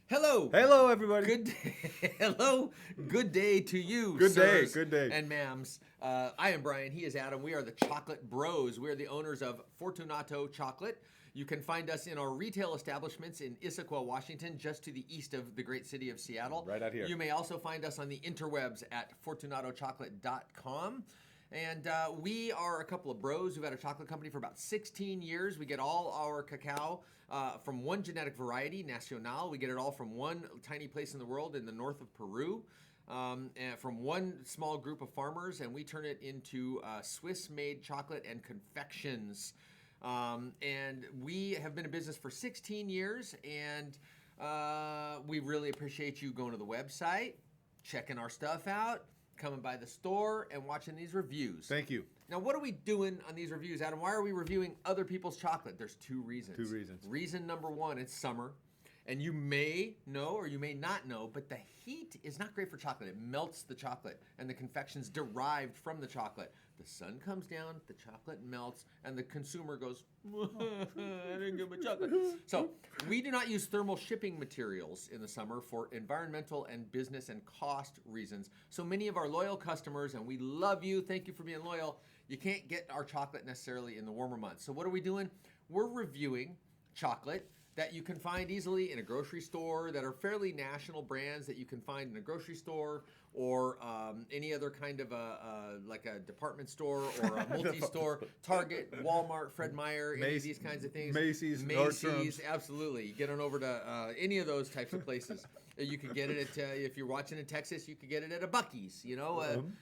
Hello. Hello, everybody. Good day. Hello. Good day to you, Good day, sirs good day. and ma'ams. I am Brian. He is Adam. We are the Chocolate Bros. We are the owners of Fortunato Chocolate. You can find us in our retail establishments in Issaquah, Washington, just to the east of the great city of Seattle. Right out here. You may also find us on the interwebs at fortunatochocolate.com. And we are a couple of bros who've had a chocolate company for about 16 years. We get all our cacao from one genetic variety, Nacional. We get it all from one tiny place in the world in the north of Peru, and from one small group of farmers, and we turn it into Swiss-made chocolate and confections. And we have been in business for 16 years, and we really appreciate you going to the website, checking our stuff out, coming by the store, and watching these reviews. Thank you. Now, what are we doing on these reviews, Adam? Why are we reviewing other people's chocolate? There's two reasons. Two reasons. Reason number one, it's summer. And you may know or you may not know, but the heat is not great for chocolate. It melts the chocolate and the confections derived from the chocolate. The sun comes down, the chocolate melts, and the consumer goes, I didn't get my chocolate. So we do not use thermal shipping materials in the summer for environmental and business and cost reasons. So many of our loyal customers, and we love you, thank you for being loyal, you can't get our chocolate necessarily in the warmer months. So what are we doing? We're reviewing chocolate that you can find easily in a grocery store, that are fairly national brands that you can find in a grocery store or any other kind of like a department store or a multi-store, Target, Walmart, Fred Meyer, any of these kinds of things. Macy's, Nordstrom's. Absolutely. Get on over to any of those types of places. You can get it at, if you're watching in Texas, you could get it at a Buc-ee's,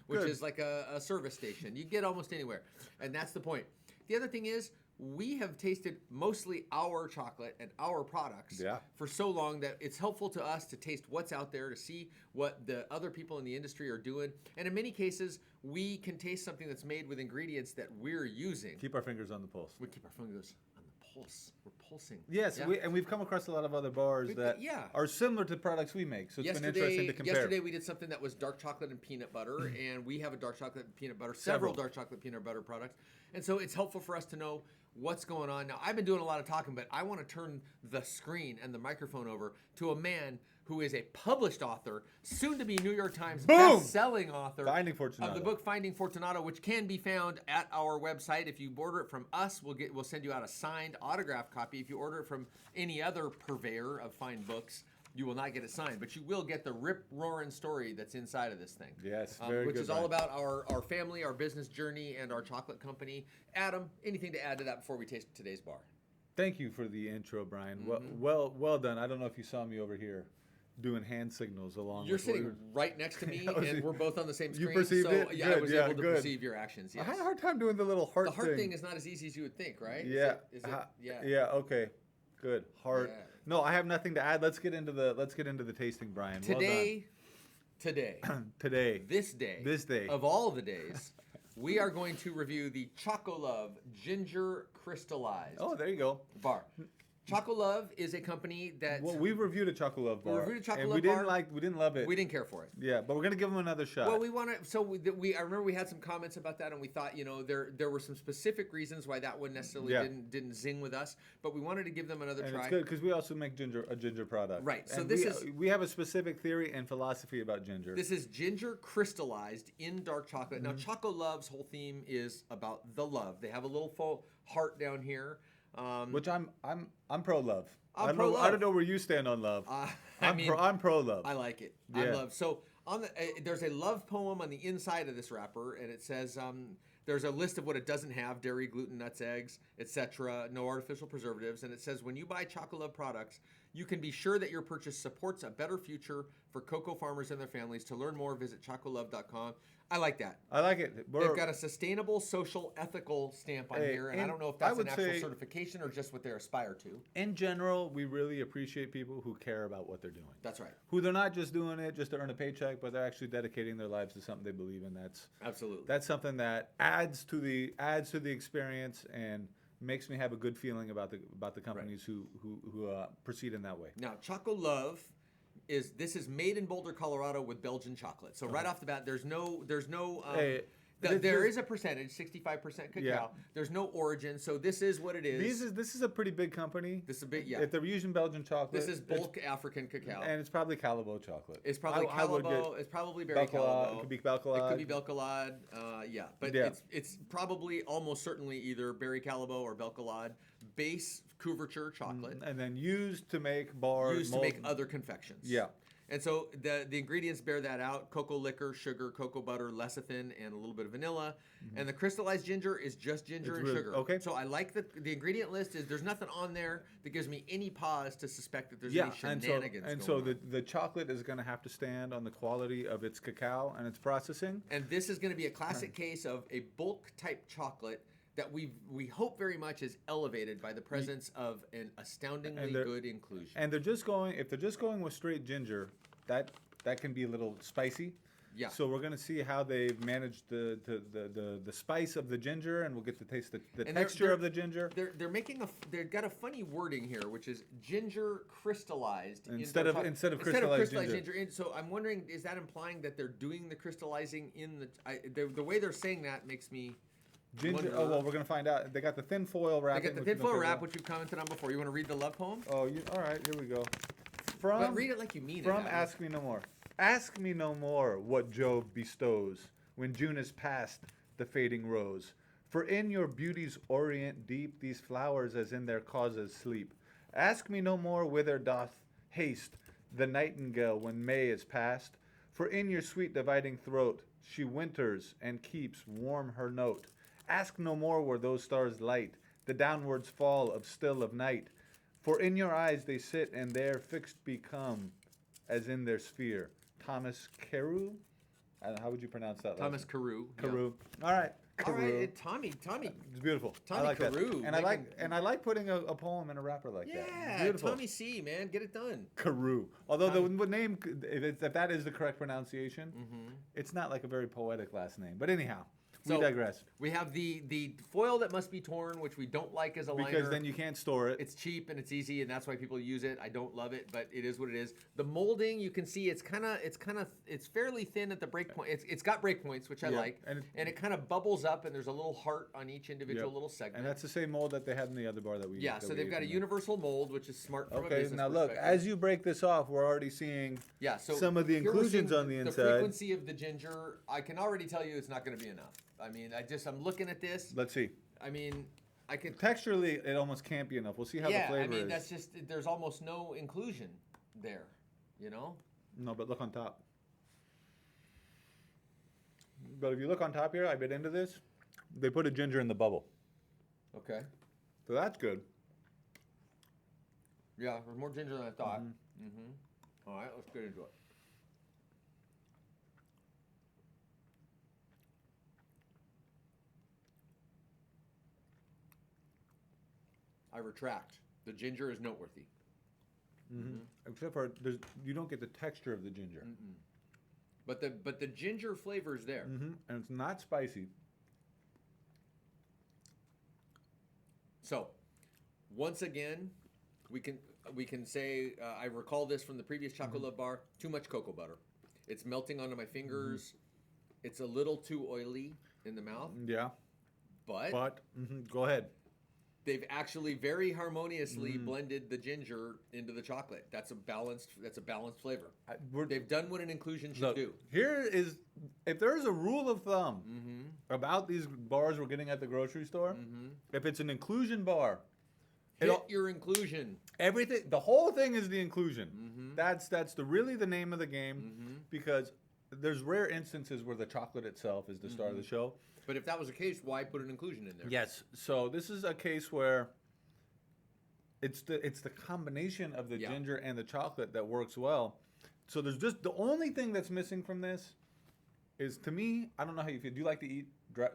which is like a service station. You get almost anywhere. And that's the point. The other thing is, we have tasted mostly our chocolate and our products for so long that it's helpful to us to taste what's out there, to see what the other people in the industry are doing. And in many cases, we can taste something that's made with ingredients that we're using. Keep our fingers on the pulse. We keep our fingers on the pulse. We're pulsing. Yes, yeah. We've come across a lot of other bars that are similar to products we make. So it's been interesting to compare. Yesterday we did something that was dark chocolate and peanut butter, and we have a dark chocolate and peanut butter, several dark chocolate peanut butter products. And so it's helpful for us to know what's going on. Now, I've been doing a lot of talking, but I want to turn the screen and the microphone over to a man who is a published author, soon to be New York Times best-selling author of the book Finding Fortunato, which can be found at our website. If you order it from us, we'll send you out a signed autographed copy. If you order it from any other purveyor of fine books, you will not get it signed, but you will get the rip-roaring story that's inside of this thing. Yes, very which good, is all about our family, our business journey, and our chocolate company. Adam, anything to add to that before we taste today's bar? Thank you for the intro, Brian. Well done. I don't know if you saw me over here doing hand signals along. You're sitting right next to me, and we're both on the same screen. You perceived it? Yeah, Good, I was able to perceive your actions. Yes. I had a hard time doing the little heart thing. The heart thing is not as easy as you would think, right? Yeah. Yeah. Okay. Good. Heart. Yeah. No, I have nothing to add. Let's get into the tasting, Brian. Today, this day of all the days, we are going to review the Chocolove Ginger Crystallized. Oh, there you go. Bar. Chocolove is a company that we've reviewed a Chocolove bar. We reviewed a Chocolove and bar. we didn't love it. We didn't care for it. Yeah, but we're gonna give them another shot. Well, we want to. So I remember we had some comments about that, and we thought there were some specific reasons why that one necessarily didn't zing with us, but we wanted to give them another try. It's good because we also make a ginger product. Right. So and we have a specific theory and philosophy about ginger. This is ginger crystallized in dark chocolate. Now, Chocolove's whole theme is about the love. They have a little full heart down here. Which I'm pro love. I don't know where you stand on love. I'm pro love. I like it. Yeah. I love. So there's a love poem on the inside of this wrapper, and it says there's a list of what it doesn't have: dairy, gluten, nuts, eggs, etc. No artificial preservatives. And it says when you buy Chocolove products, you can be sure that your purchase supports a better future for cocoa farmers and their families. To learn more, visit chocolove.com. I like that. I like it. They've got a sustainable, social, ethical stamp on here, and I don't know if that's an actual certification or just what they aspire to. In general, we really appreciate people who care about what they're doing. That's right. Who they're not just doing it just to earn a paycheck, but they're actually dedicating their lives to something they believe in. That's something that adds to the experience and makes me have a good feeling about the companies who proceed in that way. Now, Chocolove is made in Boulder, Colorado with Belgian chocolate. So right off the bat, there's no There is a percentage, 65% cacao. Yeah. There's no origin, so this is what it is. This is a pretty big company. This is a big, yeah. If they're using Belgian chocolate, This is bulk African cacao. and it's probably Callebaut chocolate. It's probably Callebaut. It's probably berry Callebaut. It could be Belcolade. It could be Belcolade. Yeah, but it's probably almost certainly either berry Callebaut or Belcolade base couverture chocolate, and then used to make bars. Used to make other confections. Yeah. And so the ingredients bear that out: cocoa liquor, sugar, cocoa butter, lecithin, and a little bit of vanilla. And the crystallized ginger is just ginger and sugar. Okay. So I like the ingredient list. There's nothing on there that gives me any pause to suspect that there's any shenanigans and going so on. the chocolate is going to have to stand on the quality of its cacao and its processing. And this is going to be a classic case of a bulk type chocolate that we hope very much is elevated by the presence of an astoundingly good inclusion. And if they're just going with straight ginger, that can be a little spicy. Yeah. So we're gonna see how they've managed the spice of the ginger, and we'll get to taste the texture of the ginger. They've got a funny wording here, which is ginger crystallized instead of crystallized ginger. And so I'm wondering, is that implying that they're doing the crystallizing in the way they're saying that makes me. Ginger. Oh well, we're gonna find out. They got the thin foil wrap. They got the thin foil wrap, which we've commented on before. You want to read the love poem? Oh, all right. Here we go. But read it like you mean it. From Ask Me No More. Ask me no more what Jove bestows when June is past the fading rose. For in your beauty's orient deep these flowers as in their causes sleep. Ask me no more whither doth haste the nightingale when May is past. For in your sweet dividing throat she winters and keeps warm her note. Ask no more where those stars light the downwards fall of still of night. For in your eyes they sit and there fixed become as in their sphere. Thomas Carew? How would you pronounce that? Thomas Carew. Carew. Yeah. All right. Carew. All right, Tommy. It's beautiful. Tommy I like Carew. That. And I like putting a poem in a wrapper like that. Yeah, Tommy C, man, get it done. Carew. Although the name, if that is the correct pronunciation, it's not like a very poetic last name. But anyhow. We digress. We have the foil that must be torn, which we don't like as a liner. Because then you can't store it. It's cheap and it's easy, and that's why people use it. I don't love it, but it is what it is. The molding, you can see it's fairly thin at the break point. It's got break points, which I like, and it kind of bubbles up, and there's a little heart on each individual little segment. And that's the same mold that they had in the other bar that we. Yeah, so they've got a universal mold, which is smart from a business now perspective. look, as you break this off, we're already seeing some of the inclusions on the inside. The frequency of the ginger, I can already tell you it's not going to be enough. I mean, I'm looking at this. Let's see. I mean, I could texturally, it almost can't be enough. We'll see how the flavor is. Yeah, I mean, that's just there's almost no inclusion there, you know. No, but look on top. But if you look on top here, I bit into this. They put a ginger in the bubble. Okay. So that's good. Yeah, there's more ginger than I thought. All right, let's get into it. I retract. The ginger is noteworthy. Except for you don't get the texture of the ginger. But the ginger flavor is there. And it's not spicy. So, once again, we can say I recall this from the previous Chocolove bar. Too much cocoa butter. It's melting onto my fingers. It's a little too oily in the mouth. Yeah. But go ahead. They've actually very harmoniously blended the ginger into the chocolate. That's a balanced flavor. They've done what an inclusion should do. Here is, if there's a rule of thumb about these bars we're getting at the grocery store, if it's an inclusion bar, hit your inclusion. Everything, the whole thing is the inclusion. That's really the name of the game, because there's rare instances where the chocolate itself is the star of the show. But if that was the case, why put an inclusion in there? Yes. So this is a case where it's the combination of the ginger and the chocolate that works well. So there's just the only thing that's missing from this is, to me, I don't know how you feel. Do you like to eat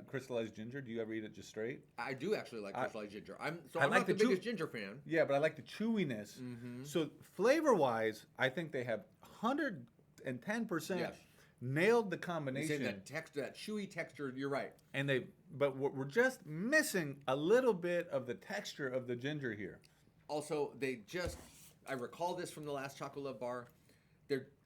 crystallized ginger? Do you ever eat it just straight? I do actually like crystallized ginger. I'm not the biggest ginger fan. Yeah, but I like the chewiness. So flavor-wise, I think they have 110%. Yes. Nailed the combination. That texture, that chewy texture. You're right. But we're just missing a little bit of the texture of the ginger here. Also, I recall this from the last Chocolove bar.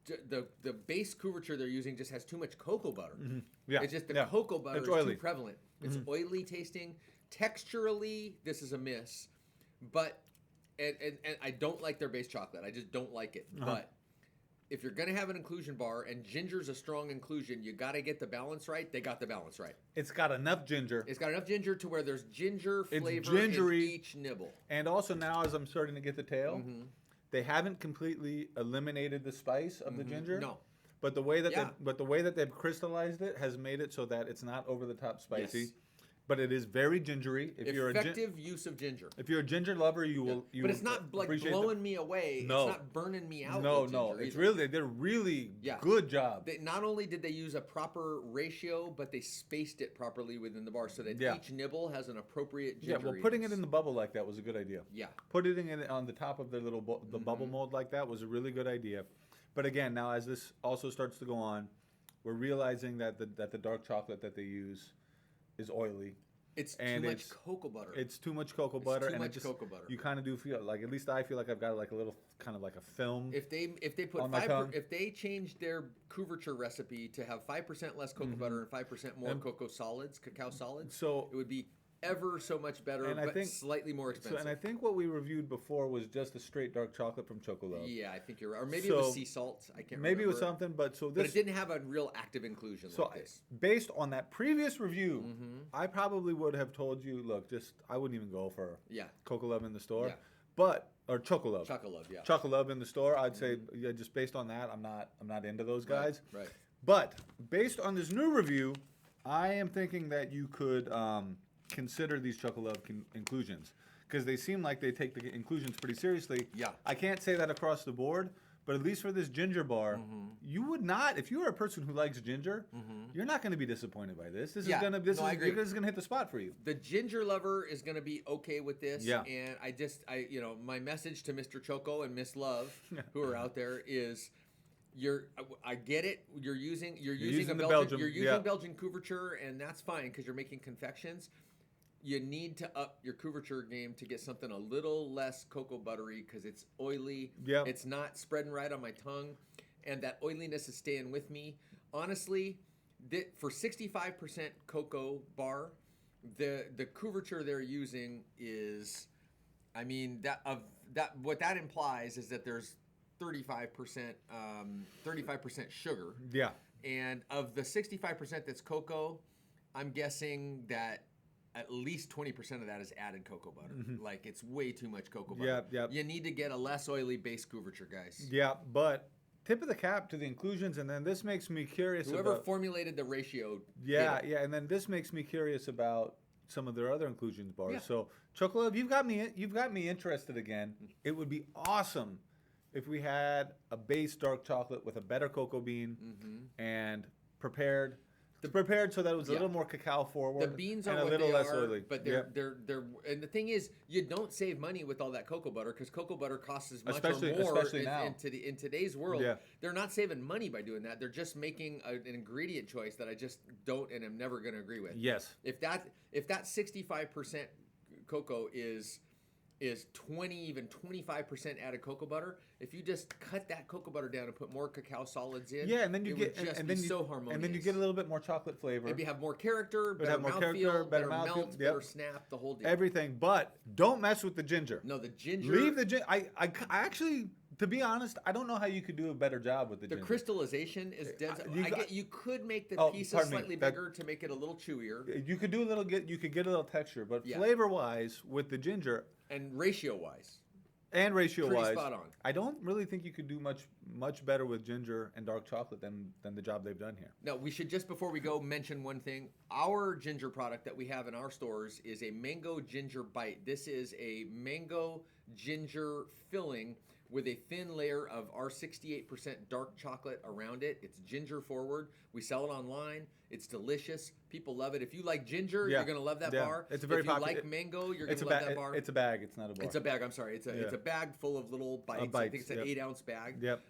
the base couverture they're using just has too much cocoa butter. Mm-hmm. Yeah, it's just the cocoa butter it's is oily. too prevalent. It's oily tasting. Texturally, this is a miss. But and I don't like their base chocolate. I just don't like it. But if you're gonna have an inclusion bar and ginger's a strong inclusion, you got to get the balance right. They got the balance right. It's got enough ginger. It's got enough ginger to where there's ginger flavor in each nibble. And also now, as I'm starting to get the tail, they haven't completely eliminated the spice of the ginger. No. But the way that they've crystallized it has made it so that it's not over the top spicy. Yes. But it is very gingery. Effective use of ginger. If you're a ginger lover, you will. But it's not like blowing me away. No. It's not burning me out. No. It's really they did a really good job. Not only did they use a proper ratio, but they spaced it properly within the bar so that each nibble has an appropriate ginger. Yeah, well, putting it in the bubble like that was a good idea. Yeah. Putting it on the top of their little bubble mold like that was a really good idea. But again, now as this also starts to go on, we're realizing that the dark chocolate that they use is oily. It's too much cocoa butter. It's too much cocoa butter. Too much cocoa butter. You kind of do feel like, at least I feel like I've got like a little kind of like a film. If they put if they changed their couverture recipe to have 5% less cocoa butter and 5% more cacao solids, so it would be ever so much better, and but slightly more expensive. And I think what we reviewed before was just a straight dark chocolate from Chocolove. Yeah, I think you're right. Or maybe it was sea salt. I can't remember. Maybe it was something, but it didn't have a real active inclusion like this. Based on that previous review, I probably would have told you, look, I wouldn't even go for Chocolove in the store. Yeah. Or Chocolove. Chocolove in the store, I'd say just based on that, I'm not into those guys. Right. But based on this new review, I am thinking that you could consider these Chocolove inclusions because they seem like they take the inclusions pretty seriously. Yeah. I can't say that across the board, but at least for this ginger bar, you would not, if you are a person who likes ginger, you're not going to be disappointed by this. This is going to hit the spot for you. The ginger lover is going to be okay with this. Yeah. And my message to Mr. Choco and Miss Love, who are out there, is I get it. You're using a Belgian couverture, and that's fine because you're making confections. You need to up your couverture game to get something a little less cocoa buttery because it's oily. Yep. It's not spreading right on my tongue, and that oiliness is staying with me. Honestly, for 65% cocoa bar, the couverture they're using is, what that implies is that there's 35% sugar. Yeah. And of the 65% that's cocoa, I'm guessing that at least 20% of that is added cocoa butter. Like, it's way too much cocoa butter. Yeah. You need to get a less oily base couverture, guys. Yeah, but tip of the cap to the inclusions, and then this makes me curious Whoever formulated the ratio. Yeah, and then this makes me curious about some of their other inclusions bars. Yeah. So, Chocolove, you've got me interested again. It would be awesome if we had a base dark chocolate with a better cocoa bean and prepared so that it was a little more cacao forward. The beans are and a what little they less are, oily. but they're and the thing is, you don't save money with all that cocoa butter because cocoa butter costs as much or more in today's world. Yeah. They're not saving money by doing that. They're just making an ingredient choice that I just don't and am never going to agree with. Yes. If that 65% cocoa is 20, even 25% added cocoa butter. If you just cut that cocoa butter down and put more cacao solids in, and then you get so harmonious. And then you get a little bit more chocolate flavor. Maybe have more character, better mouthfeel, better melt, better snap, the whole deal. Everything, but don't mess with the ginger. No, the ginger. Leave the ginger. I actually, to be honest, I don't know how you could do a better job with the ginger. The crystallization is dead. You could make the pieces slightly bigger to make it a little chewier. You could do you could get a little texture, but flavor-wise with the ginger and ratio-wise. Pretty spot on. I don't really think you could do much better with ginger and dark chocolate than the job they've done here. No, we should just before we go mention one thing. Our ginger product that we have in our stores is a mango ginger bite. This is a mango ginger filling with a thin layer of our 68% dark chocolate around it. It's ginger forward. We sell it online. It's delicious. People love it. If you like ginger, you're going to love that bar. It's a very popular. If you like mango, you're going to love that bar. It's a bag. It's not a bar. It's a bag. I'm sorry. It's a bag full of little bites. I think it's an 8-ounce bag. Yep.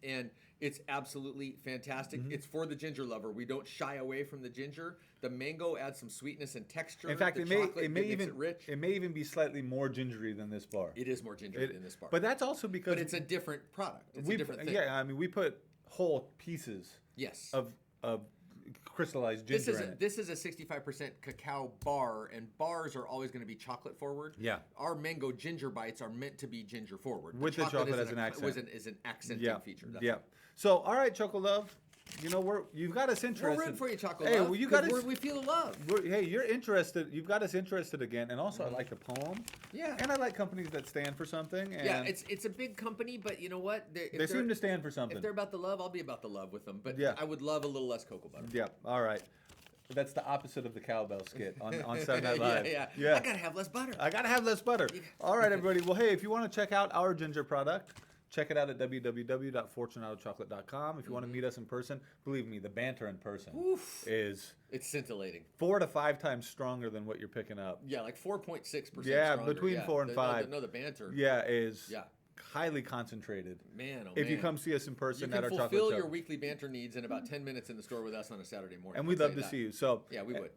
And it's absolutely fantastic. It's for the ginger lover. We don't shy away from the ginger. The mango adds some sweetness and texture. In fact, it may rich. It may even be slightly more gingery than this bar. It is more gingery than this bar. But that's also because it's a different product. It's a different thing. Yeah, I mean, we put whole pieces Yes. of crystallized ginger in it. This is a 65% cacao bar, and bars are always going to be chocolate forward. Yeah. Our mango ginger bites are meant to be ginger forward. With the chocolate as an accent. Is an accenting feature. That's Yeah. So, all right, Chocolove. You know, you've got us interested. We're rooting for you, Chocolove. Hey, well, you got us. We feel the love. Hey, you're interested. You've got us interested again, and also I like the poem. Yeah. And I like companies that stand for something. And Yeah, it's a big company, but you know what? they seem to stand for something. If they're about the love, I'll be about the love with them. But Yeah. I would love a little less cocoa butter. Yeah. All right. That's the opposite of the cowbell skit on Saturday Night Live. Yeah. I gotta have less butter. I gotta have less butter. All right, everybody. Well, hey, if you want to check out our ginger product, check it out at www.fortunatochocolate.com. If you want to meet us in person, believe me, the banter in person is it's scintillating. 4 to 5 times stronger than what you're picking up. Yeah, like 4.6%. Yeah, stronger. between 4 and 5. No, the banter. Yeah, is highly concentrated. Man, if you come see us in person at our chocolate shop. You can fulfill your weekly banter needs in about 10 minutes in the store with us on a Saturday morning. And we'd love to see you. So yeah, we would.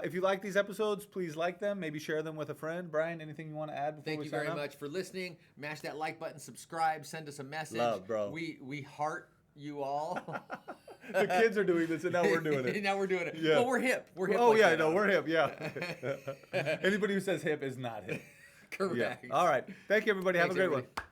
If you like these episodes, please like them. Maybe share them with a friend. Brian, anything you want to add before we sign Thank you very off? much for listening. Mash that like button, subscribe, send us a message. Love, bro. We heart you all. The kids are doing this, and now we're doing it. Now we're doing it. Yeah. Well, we're hip. We're hip. Oh, like yeah, that. no, we're hip, yeah. Anybody who says hip is not hip. Correct. Yeah. All right. Thank you, everybody. Have a great everybody. one.